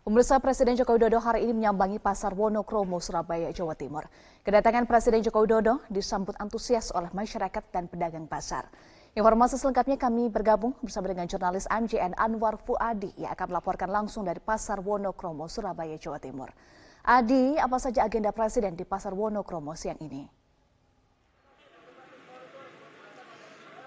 Pemirsa, Presiden Joko Widodo hari ini menyambangi Pasar Wonokromo, Surabaya, Jawa Timur. Kedatangan Presiden Joko Widodo disambut antusias oleh masyarakat dan pedagang pasar. Informasi selengkapnya kami bergabung bersama dengan jurnalis MJN Anwar Fuadi yang akan melaporkan langsung dari Pasar Wonokromo, Surabaya, Jawa Timur. Adi, apa saja agenda Presiden di Pasar Wonokromo siang ini?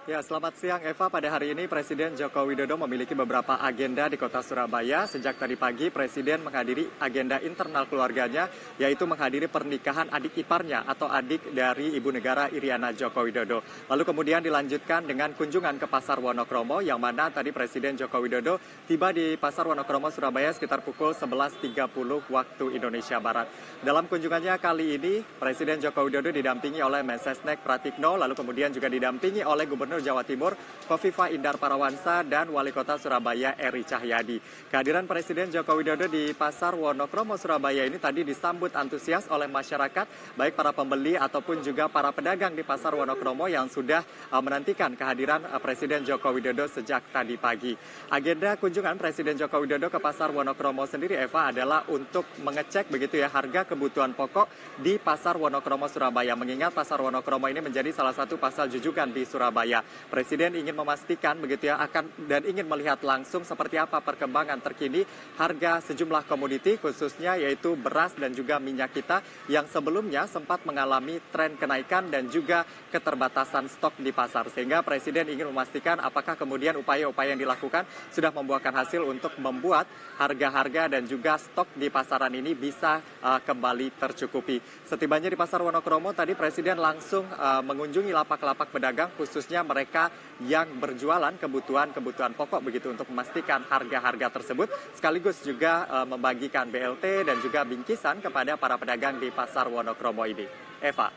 Ya, selamat siang Eva. Pada hari ini Presiden Joko Widodo memiliki beberapa agenda di kota Surabaya. Sejak tadi pagi Presiden menghadiri agenda internal keluarganya, yaitu menghadiri pernikahan adik iparnya atau adik dari Ibu Negara Iriana Joko Widodo. Lalu kemudian dilanjutkan dengan kunjungan ke Pasar Wonokromo, yang mana tadi Presiden Joko Widodo tiba di Pasar Wonokromo Surabaya sekitar pukul 11.30 waktu Indonesia Barat. Dalam kunjungannya kali ini, Presiden Joko Widodo didampingi oleh Mensesnek Pratikno, lalu kemudian juga didampingi oleh Gubernur Jawa Timur Khofifah Indar Parawansa dan Wali Kota Surabaya Eri Cahyadi. Kehadiran Presiden Joko Widodo di Pasar Wonokromo Surabaya ini tadi disambut antusias oleh masyarakat, baik para pembeli ataupun juga para pedagang di Pasar Wonokromo yang sudah menantikan kehadiran Presiden Joko Widodo sejak tadi pagi. Agenda kunjungan Presiden Joko Widodo ke Pasar Wonokromo sendiri, Eva, adalah untuk mengecek begitu ya harga kebutuhan pokok di Pasar Wonokromo Surabaya. Mengingat Pasar Wonokromo ini menjadi salah satu pasar jujukan di Surabaya. Presiden ingin memastikan begitu ya dan ingin melihat langsung seperti apa perkembangan terkini harga sejumlah komoditi, khususnya yaitu beras dan juga minyak kita yang sebelumnya sempat mengalami tren kenaikan dan juga keterbatasan stok di pasar. Sehingga Presiden ingin memastikan apakah kemudian upaya-upaya yang dilakukan sudah membuahkan hasil untuk membuat harga-harga dan juga stok di pasaran ini bisa kembali tercukupi. Setibanya di Pasar Wonokromo tadi Presiden langsung mengunjungi lapak-lapak pedagang, khususnya mereka yang berjualan kebutuhan pokok begitu, untuk memastikan harga-harga tersebut, sekaligus juga membagikan BLT dan juga bingkisan kepada para pedagang di Pasar Wonokromo ini. Eva.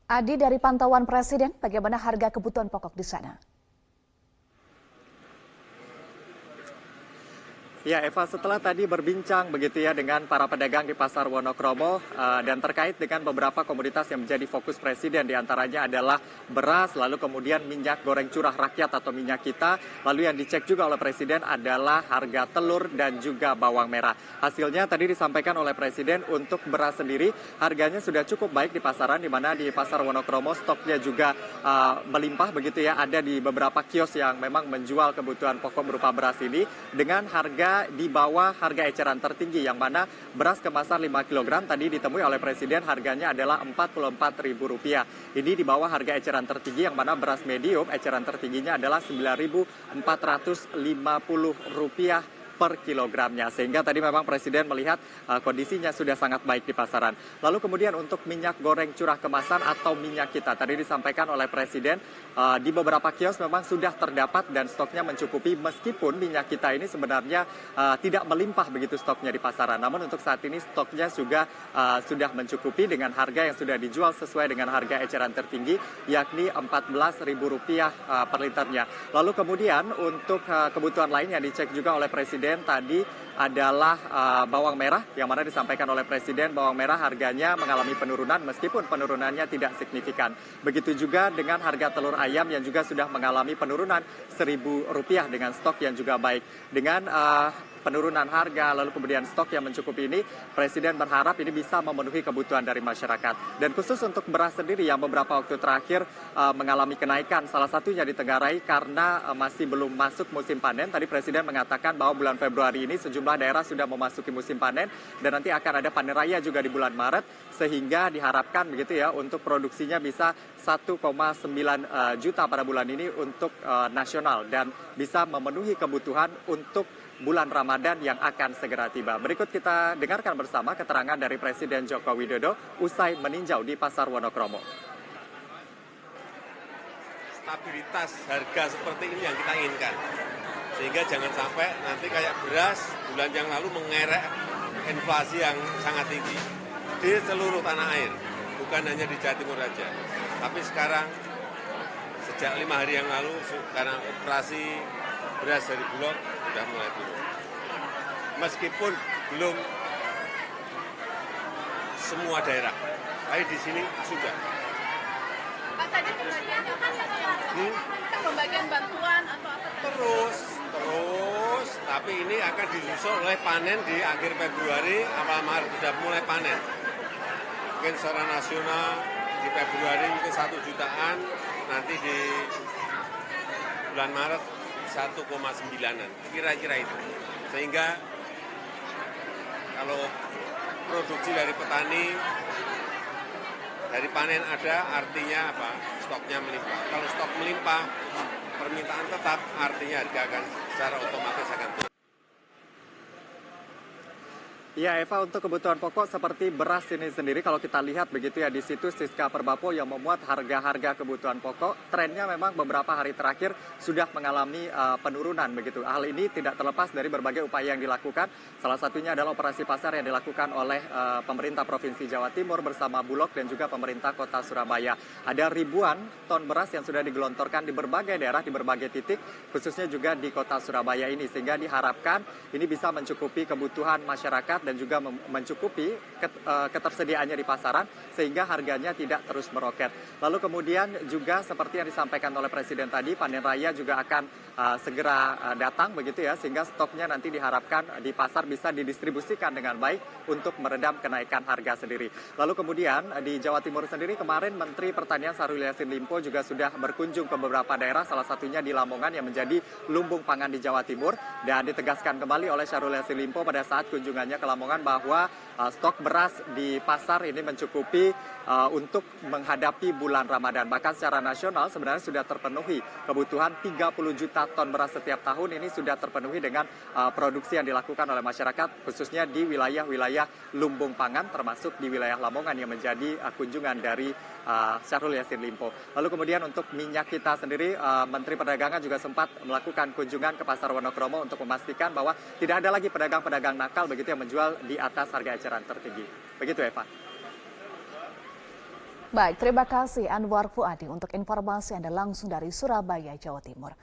Adi, dari pantauan Presiden, bagaimana harga kebutuhan pokok di sana? Ya Eva, setelah tadi berbincang begitu ya dengan para pedagang di Pasar Wonokromo dan terkait dengan beberapa komoditas yang menjadi fokus Presiden, diantaranya adalah beras, lalu kemudian minyak goreng curah rakyat atau minyak kita, lalu yang dicek juga oleh Presiden adalah harga telur dan juga bawang merah. Hasilnya tadi disampaikan oleh Presiden untuk beras sendiri harganya sudah cukup baik di pasaran, di mana di Pasar Wonokromo stoknya juga melimpah begitu ya, ada di beberapa kios yang memang menjual kebutuhan pokok berupa beras ini dengan harga di bawah harga eceran tertinggi, yang mana beras kemasan 5 kg tadi ditemui oleh Presiden harganya adalah Rp44.000. Ini di bawah harga eceran tertinggi, yang mana beras medium eceran tertingginya adalah Rp9.450 per kilogramnya. Sehingga tadi memang Presiden melihat kondisinya sudah sangat baik di pasaran. Lalu kemudian untuk minyak goreng curah kemasan atau minyak kita, tadi disampaikan oleh Presiden di beberapa kios memang sudah terdapat dan stoknya mencukupi, meskipun minyak kita ini sebenarnya tidak melimpah begitu stoknya di pasaran. Namun untuk saat ini stoknya juga sudah mencukupi dengan harga yang sudah dijual sesuai dengan harga eceran tertinggi, yakni Rp14.000 per liternya. Lalu kemudian untuk kebutuhan lain yang dicek juga oleh Presiden tadi adalah bawang merah, yang mana disampaikan oleh Presiden bawang merah harganya mengalami penurunan meskipun penurunannya tidak signifikan. Begitu juga dengan harga telur ayam yang juga sudah mengalami penurunan Rp1.000 dengan stok yang juga baik. Dengan penurunan harga lalu kemudian stok yang mencukupi ini, Presiden berharap ini bisa memenuhi kebutuhan dari masyarakat. Dan khusus untuk beras sendiri yang beberapa waktu terakhir mengalami kenaikan, salah satunya di Tenggarai karena masih belum masuk musim panen. Tadi Presiden mengatakan bahwa bulan Februari ini sejumlah daerah sudah memasuki musim panen dan nanti akan ada panen raya juga di bulan Maret, sehingga diharapkan begitu ya untuk produksinya bisa 1,9 juta pada bulan ini untuk nasional dan bisa memenuhi kebutuhan untuk bulan Ramadan yang akan segera tiba. Berikut kita dengarkan bersama keterangan dari Presiden Joko Widodo usai meninjau di Pasar Wonokromo. Stabilitas harga seperti ini yang kita inginkan. Sehingga jangan sampai nanti kayak beras bulan yang lalu mengerek inflasi yang sangat tinggi di seluruh tanah air, bukan hanya di Jawa Timur saja. Tapi sekarang sejak 5 hari yang lalu karena operasi beras dari Bulog sudah mulai turun. Meskipun belum semua daerah, tapi di sini sudah. Pak, tadi pembagiannya apa? Pembagian bantuan atau apa? Terus Tapi ini akan disusul oleh panen di akhir Februari, awal Maret sudah mulai panen. Mungkin secara nasional di Februari mungkin 1 jutaan, nanti di bulan Maret 1,9-an, kira-kira itu. Sehingga kalau produksi dari petani, dari panen ada, artinya apa? Stoknya melimpah. Kalau stok melimpah, permintaan tetap, artinya harga akan secara otomatis akan turun. Ya Eva, untuk kebutuhan pokok seperti beras ini sendiri kalau kita lihat begitu ya di situs Siska Perbapo yang memuat harga-harga kebutuhan pokok, trennya memang beberapa hari terakhir sudah mengalami penurunan begitu. Hal ini tidak terlepas dari berbagai upaya yang dilakukan. Salah satunya adalah operasi pasar yang dilakukan oleh pemerintah Provinsi Jawa Timur bersama Bulog dan juga pemerintah Kota Surabaya. Ada ribuan ton beras yang sudah digelontorkan di berbagai daerah, di berbagai titik, khususnya juga di Kota Surabaya ini, sehingga diharapkan ini bisa mencukupi kebutuhan masyarakat dan juga mencukupi ketersediaannya di pasaran sehingga harganya tidak terus meroket. Lalu kemudian juga seperti yang disampaikan oleh Presiden tadi, panen raya juga akan segera datang begitu ya, sehingga stoknya nanti diharapkan di pasar bisa didistribusikan dengan baik untuk meredam kenaikan harga sendiri. Lalu kemudian di Jawa Timur sendiri kemarin Menteri Pertanian Syahrul Yassin Limpo juga sudah berkunjung ke beberapa daerah, salah satunya di Lamongan yang menjadi lumbung pangan di Jawa Timur, dan ditegaskan kembali oleh Syahrul Yassin Limpo pada saat kunjungannya ke Lamongan bahwa stok beras di pasar ini mencukupi untuk menghadapi bulan Ramadan. Bahkan secara nasional sebenarnya sudah terpenuhi kebutuhan 30 juta ton beras setiap tahun ini sudah terpenuhi dengan produksi yang dilakukan oleh masyarakat khususnya di wilayah-wilayah lumbung pangan termasuk di wilayah Lamongan yang menjadi kunjungan dari Syahrul Yassin Limpo. Lalu kemudian untuk minyak kita sendiri, Menteri Perdagangan juga sempat melakukan kunjungan ke Pasar Wonokromo untuk memastikan bahwa tidak ada lagi pedagang-pedagang nakal begitu yang menjual di atas harga eceran tertinggi. Begitu Eva. Baik, terima kasih Anwar Fuadi untuk informasi Anda langsung dari Surabaya, Jawa Timur.